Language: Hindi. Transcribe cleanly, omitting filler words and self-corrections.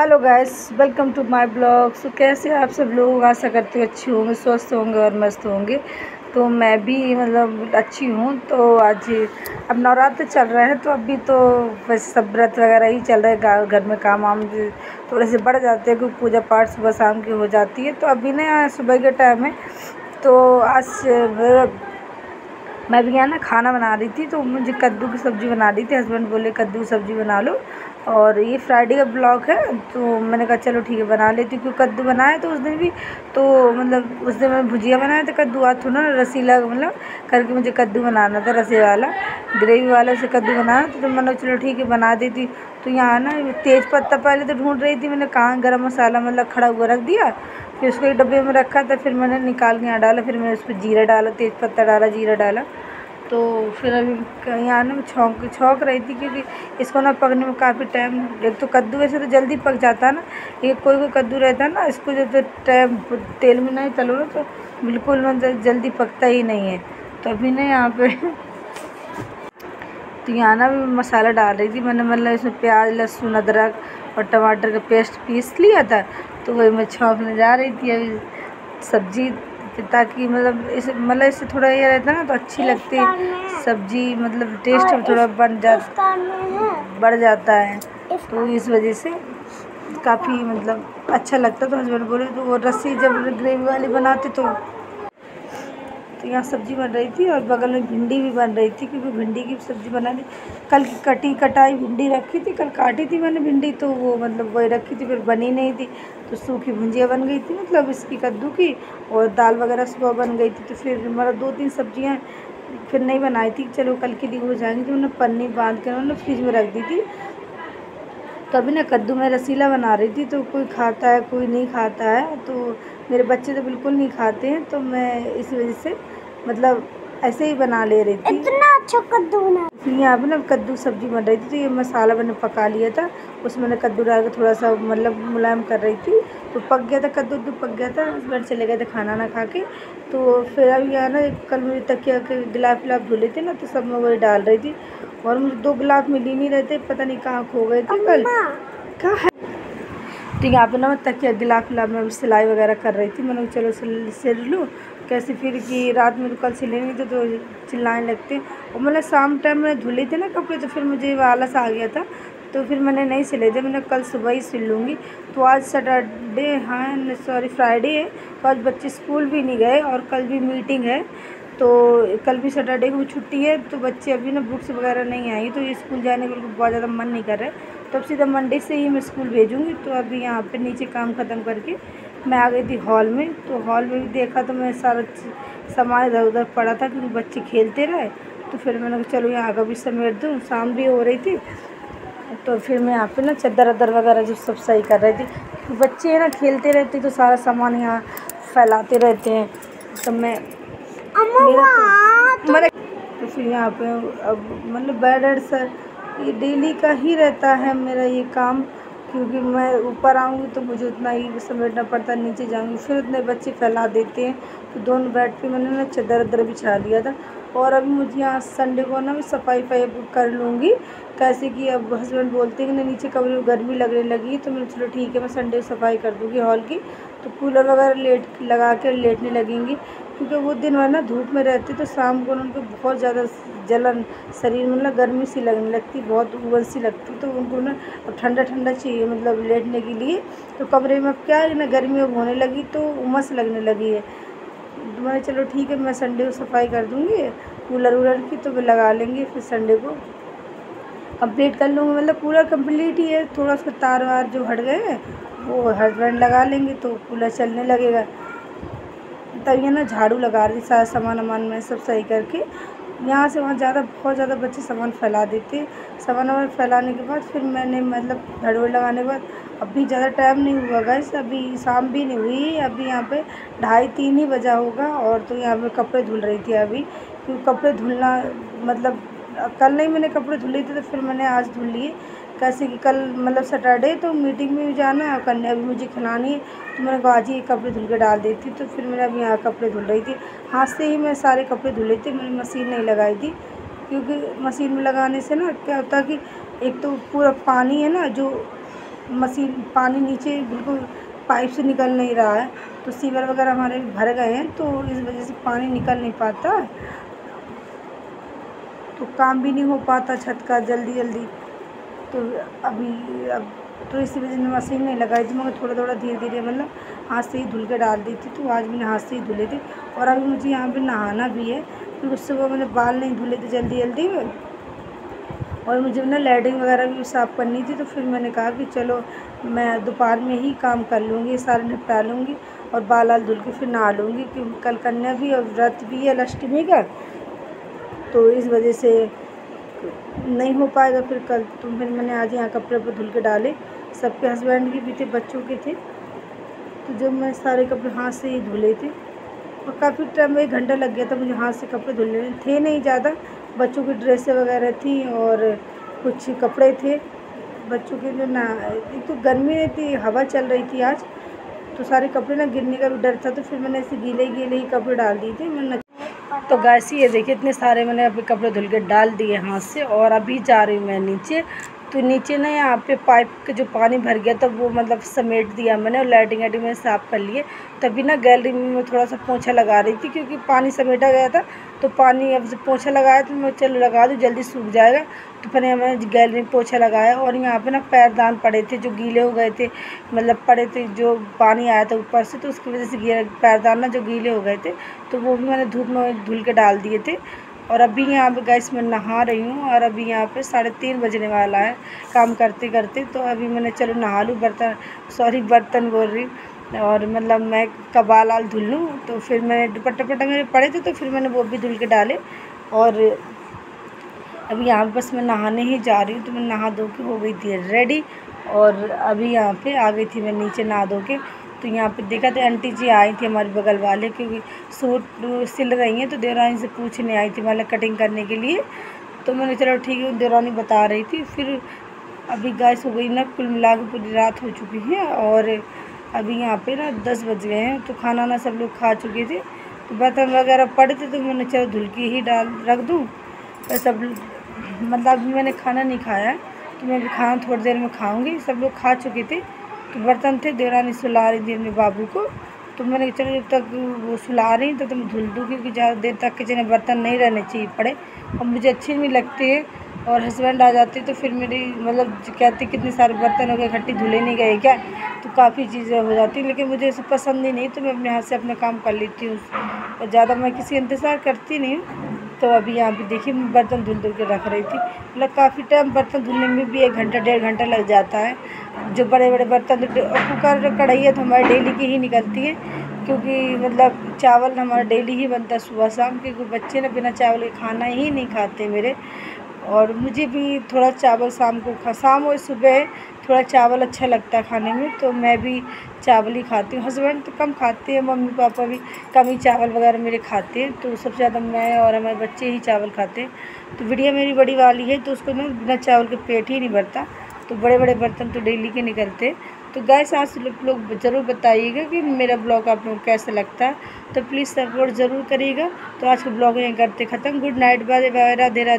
Hello guys, welcome to my blog. So कैसे आप सब लोग? आशा करती हूँ अच्छे होंगे, स्वस्थ होंगे और मस्त होंगे। तो मैं भी अच्छी हूँ। तो आज अब नवरात्र चल रहे हैं, तो अभी तो बस सब व्रत वगैरह ही चल रहे हैं। घर में काम वाम थोड़े से बढ़ जाते हैं क्योंकि पूजा पाठ सुबह शाम की हो जाती है। तो अभी ना सुबह के टाइम है, तो आज मैं भी यहाँ ना खाना बना रही थी। तो मुझे कद्दू की सब्ज़ी बना रही थी। हस्बैंड बोले कद्दू की सब्ज़ी बना लो, और ये फ्राइडे का ब्लॉग है, तो मैंने कहा चलो ठीक है बना लेती हूँ। क्योंकि कद्दू बनाया तो उस दिन भी, तो उस दिन मैंने भुजिया बनाया था कद्दू। आज थोड़ा ना रसीला करके मुझे कद्दू बनाना था, रसे वाला ग्रेवी वाला उसे कद्दू बनाना। तो मैंने चलो ठीक है बना देती। तो यहाँ ना तेज़ पत्ता पहले तो ढूंढ रही थी, मैंने कहाँ गरम मसाला खड़ा हुआ रख दिया। फिर उसको एक डब्बे में रखा था, फिर मैंने निकाल के यहाँ डाला। फिर मैंने उस पर जीरा डाला, तेज़ पत्ता डाला, जीरा डाला। तो फिर अभी यहाँ ना मैं छौंक रही थी, क्योंकि इसको ना पकने में काफ़ी टाइम। एक तो कद्दू वैसे तो जल्दी पक जाता है ना, ये कोई कद्दू रहता है ना, इसको जब टाइम तेल में नहीं तलो ना तो बिल्कुल जल्दी पकता ही नहीं है। तो अभी ना यहाँ पे तो यहाँ ना मैं मसाला डाल रही थी। मैंने इसमें प्याज, लहसुन, अदरक और टमाटर का पेस्ट पीस लिया था। तो वही मैं छौंकने जा रही थी अभी सब्ज़ी, ताकि इससे थोड़ा ये रहता है ना, तो अच्छी लगती है सब्ज़ी। टेस्ट थोड़ा बढ़ जाता है। तो इस वजह से काफ़ी अच्छा लगता है। तो हस्बैंड बोले तो वो रस्सी जब ग्रेवी वाली बनाते तो यहाँ सब्ज़ी बन रही थी, और बगल में भिंडी भी बन रही थी, क्योंकि भिंडी की सब्ज़ी बनानी। कल की कटाई भिंडी रखी थी, कल काटी थी मैंने भिंडी, तो वो वही रखी थी, फिर बनी नहीं थी। तो सूखी भुंजिया बन गई थी, इसकी कद्दू की, और दाल वगैरह सुबह बन गई थी। तो फिर 2-3 सब्जियाँ फिर नहीं बनाई थी, चलो कल के लिए हो जाएंगी। तो मैंने पन्नी बांध कर फ्रिज में रख दी थी। तो अभी ना कद्दू मैं रसीला बना रही थी, तो कोई खाता है कोई नहीं खाता है। तो मेरे बच्चे तो बिल्कुल नहीं खाते हैं, तो मैं इस वजह से ऐसे ही बना ले रही थी। इतना अच्छा कद्दू बना। यहाँ पे ना कद्दू सब्ज़ी बन रही थी, तो ये मसाला मैंने पका लिया था, उसमें मैंने कद्दू डाल के थोड़ा सा मुलायम कर रही थी। तो पक गया था कद्दू, पक गया था। हस्बैंड चले गए थे खाना ना खा के। तो फिर अभी यहाँ ना कल मुझे तकिया के गिलास धुले थे ना, तो सब मैं वही डाल रही थी। और मुझे 2 गिलास मिल ही नहीं रहे थे, पता नहीं कहाँ खो गए थे कल। कहाँ है? तो यहाँ पे ना मैं तकिया गिलास में सिलाई वगैरह कर रही थी। मैंने चलो सिल लूँ कैसे, फिर कि रात में तो कल सिलेंगे तो चिल्लाने लगते। और शाम टाइम में धुले थे ना कपड़े, तो फिर मुझे आलस आ गया था, तो फिर मैंने नहीं सिले थे। मैंने कल सुबह ही सिल लूँगी। तो आज सैटरडे, हाँ सॉरी फ्राइडे है, तो आज बच्चे स्कूल भी नहीं गए, और कल भी मीटिंग है। तो कल भी सैटरडे को छुट्टी है, तो बच्चे अभी ना बुक्स वगैरह नहीं आई, तो ये स्कूल जाने के बहुत ज़्यादा मन नहीं कर रहा है। तो अब सीधा मंडे से ही मैं स्कूल भेजूँगी। तो अभी यहाँ पे नीचे काम ख़त्म करके मैं आ गई थी हॉल में। तो हॉल में भी देखा तो मैं सारा सामान इधर उधर पड़ा था, क्योंकि बच्चे खेलते रहे। तो फिर मैंने कहा चलो यहाँ का भी समेट दूँ, शाम भी हो रही थी। तो फिर मैं यहाँ पे ना चादर वगैरह जो सब सही कर रही थी। तो बच्चे है ना खेलते रहते, तो सारा सामान यहाँ फैलाते रहते हैं। तो मैं तो फिर यहाँ पे अब बेड सर ये डेली का ही रहता है मेरा ये काम, क्योंकि मैं ऊपर आऊँगी तो मुझे उतना ही समेटना पड़ता है, नीचे जाऊँगी फिर उतने बच्चे फैला देते हैं। तो दोनों बेड पे मैंने ना चादर बिछा दिया था। और अभी मुझे यहाँ संडे को ना मैं सफाई कर लूँगी, कैसे कि अब हस्बैंड बोलते हैं कि ना नीचे कमरे में गर्मी लगने लगी। तो मैंने चलो ठीक है मैं संडे को सफाई कर दूँगी हॉल की। तो कूलर वगैरह लगा कर लेटने लगेंगी, क्योंकि वो दिन भर ना धूप में रहती, तो शाम को उनको बहुत ज़्यादा जलन, शरीर में गर्मी सी लगने लगती, बहुत उबल सी लगती। तो उनको ना ठंडा चाहिए लेटने के लिए। तो कमरे में क्या है ना गर्मी अब होने लगी, तो उमस लगने लगी है। तो मैंने चलो ठीक है मैं संडे को सफाई कर दूँगी कूलर की, तो वे लगा लेंगे, फिर संडे को कंप्लीट कर लूँगी। कूलर कंप्लीट ही है, थोड़ा उसका तार वार जो हट गए हैं वो हस्बैंड लगा लेंगे, तो कूलर चलने लगेगा। तब ये ना झाड़ू लगा रही सारा सामान में सब सही करके। यहाँ से वहाँ बहुत ज़्यादा बच्चे सामान फैला देते। सामान फैलाने के बाद फिर मैंने झाड़ू लगाने के बाद अभी ज़्यादा टाइम नहीं हुआ गाइस, अभी शाम भी नहीं हुई, अभी यहाँ पे 2:30-3 ही बजा होगा। और तो यहाँ पे कपड़े धुल रही थी अभी, क्योंकि कपड़े धुलना कल नहीं मैंने कपड़े धुले थे, तो फिर मैंने आज धुल लिए। कैसे कि कल सैटरडे, तो मीटिंग में भी जाना है और कन्या भी मुझे खिलानी है। तो मैंने कहा आज ही कपड़े धुल के डाल देती। तो फिर मैंने अभी यहाँ कपड़े धुल रही थी, हाथ से ही मैं सारे कपड़े धुले थे, मैंने मशीन नहीं लगाई थी। क्योंकि मशीन में लगाने से ना क्या होता है कि एक तो पूरा पानी है ना जो मशीन पानी नीचे बिल्कुल पाइप से निकल नहीं रहा है, तो सीवर वगैरह हमारे भर गए हैं, तो इस वजह से पानी निकल नहीं पाता, तो काम भी नहीं हो पाता छत का जल्दी। तो अब तो इसी वजह से मशीन नहीं लगाई थी, मगर थोड़ा धीरे मतलब हाथ से ही धुल के डाल दी थी। तो आज मैंने हाथ से ही धुले थे। और अभी मुझे यहाँ पे नहाना भी है, क्योंकि उससे वो मैंने बाल नहीं धुले थे जल्दी में, और मुझे ना लैट्रिन वगैरह भी साफ़ करनी थी। तो फिर मैंने कहा कि चलो मैं दोपहर में ही काम कर लूँगी, सारे निपटा लूँगी और बाल धुल के फिर नहा लूँगी, क्योंकि कल कन्या भी और व्रत भी है अष्टमी का, तो इस वजह से नहीं हो पाएगा फिर कल। तो फिर मैंने आज यहाँ कपड़े धुल के डाले, सबके हस्बैंड के भी थे, बच्चों के थे, तो जो मैं सारे कपड़े हाथ से ही धुले थे। और काफ़ी टाइम 1 घंटा लग गया था मुझे हाथ से कपड़े धुलने में, थे नहीं ज़्यादा, बच्चों की ड्रेसें वगैरह थी और कुछ कपड़े थे बच्चों के, जो ना एक तो गर्मी नहीं थी, हवा चल रही थी आज, तो सारे कपड़े ना गिरने का भी डर था, तो फिर मैंने ऐसे गीले ही कपड़े डाल दिए थे मैंने। तो गैस ये देखिए इतने सारे मैंने अभी कपड़े धुल के डाल दिए हाथ से, और अभी जा रही हूँ मैं नीचे। तो नीचे ना यहाँ पे पाइप के जो पानी भर गया था वो मतलब समेट दिया मैंने, और लैट्रिन मैंने साफ़ कर लिए। तभी ना गैलरी में मैं थोड़ा सा पोंछा लगा रही थी, क्योंकि पानी समेटा गया था, तो पानी अब से पोंछा लगाया तो मैं चलो लगा दूँ जल्दी सूख जाएगा। तो फिर मैंने गैलरी में पोंछा लगाया, और यहाँ पे ना पैरदान पड़े थे जो गीले हो गए थे, मतलब पड़े थे, जो पानी आया था ऊपर से, तो उसकी वजह से पैरदान ना जो गीले हो गए थे, तो वो भी मैंने धूप में धुल के डाल दिए थे। और अभी यहाँ पे गैस मैं नहा रही हूँ, और अभी यहाँ पे 3:30 बजने वाला है काम करते करते। तो अभी मैंने चलो नहा लूँ, बर्तन बोल रही, और मतलब मैं कबाल आल धुल लूँ। तो फिर मैंने दुपट्टा मेरे पड़े थे, तो फिर मैंने वो भी धुल के डाले। और अभी यहाँ बस मैं नहाने ही जा रही हूँ, तो मैं नहा धो के हो गई थी रेडी, और अभी यहाँ पे आ गई थी मैं नीचे नहा धो के। तो यहाँ पे देखा था आंटी जी आई थी हमारे बगल वाले, क्योंकि सूट सिल रही हैं, तो देवरानी से पूछने आई थी मतलब कटिंग करने के लिए। तो मैंने चलो ठीक है, देवरानी बता रही थी। फिर अभी गैस हो गई ना, कुल मिला के पूरी रात हो चुकी है, और अभी यहाँ पे ना 10 बज गए हैं। तो खाना ना सब लोग खा चुके थे, तो बर्तन वगैरह पड़े थे, तो मैंने चलो धुल के ही रख दूँ। तो सब मतलब अभी मैंने खाना नहीं खाया है, तो मैं भी खाना थोड़ी देर में खाऊंगी। सब लोग खा चुके थे, तो बर्तन थे, देवरानी सुला रही थी अपने बाबू को। तो मैंने चलो जब तक वो सुला रही तो मैं धुल दूँ, क्योंकि ज़्यादा देर तक किचन में बर्तन नहीं रहने चाहिए पड़े, और मुझे अच्छी नहीं लगती है। और हस्बैंड आ जाते तो फिर मेरी मतलब कहते कितने सारे बर्तन हो गए इकट्ठे, धुले नहीं गए क्या, तो काफ़ी चीज़ें हो जाती। लेकिन मुझे ऐसे पसंद ही नहीं, तो मैं अपने हाथ से अपना काम कर लेती हूँ, और ज़्यादा मैं किसी इंतज़ार करती नहीं हूँ। तो अभी यहाँ पे देखिए मैं बर्तन धुल के रख रही थी, मतलब काफ़ी टाइम बर्तन धुलने में भी 1 घंटा 1.5 घंटा लग जाता है। जो बड़े बर्तन, कुकर कढ़ाई तो हमारे डेली की ही निकलती है, क्योंकि मतलब चावल हमारा डेली ही बनता है सुबह शाम, क्योंकि बच्चे ना बिना चावल के खाना ही नहीं खाते मेरे। और मुझे भी थोड़ा चावल शाम और सुबह थोड़ा चावल अच्छा लगता है खाने में, तो मैं भी चावल ही खाती हूँ। हस्बैंड तो कम खाते हैं, मम्मी पापा भी कम ही चावल वगैरह मेरे खाते हैं, तो सबसे ज़्यादा मैं और हमारे बच्चे ही चावल खाते हैं। तो बिटिया मेरी बड़ी वाली है, तो उसको ना बिना चावल के पेट ही नहीं भरता, तो बड़े बर्तन तो डेली के निकलते हैं। तो गैस आज लोग ज़रूर बताइएगा कि मेरा ब्लॉग आप लोगों को कैसा लगता है, तो प्लीज़ सपोर्ट ज़रूर करिएगा। तो आज का ब्लॉग यहीं करते ख़त्म। Good night, bye bye, Radhe Radhe.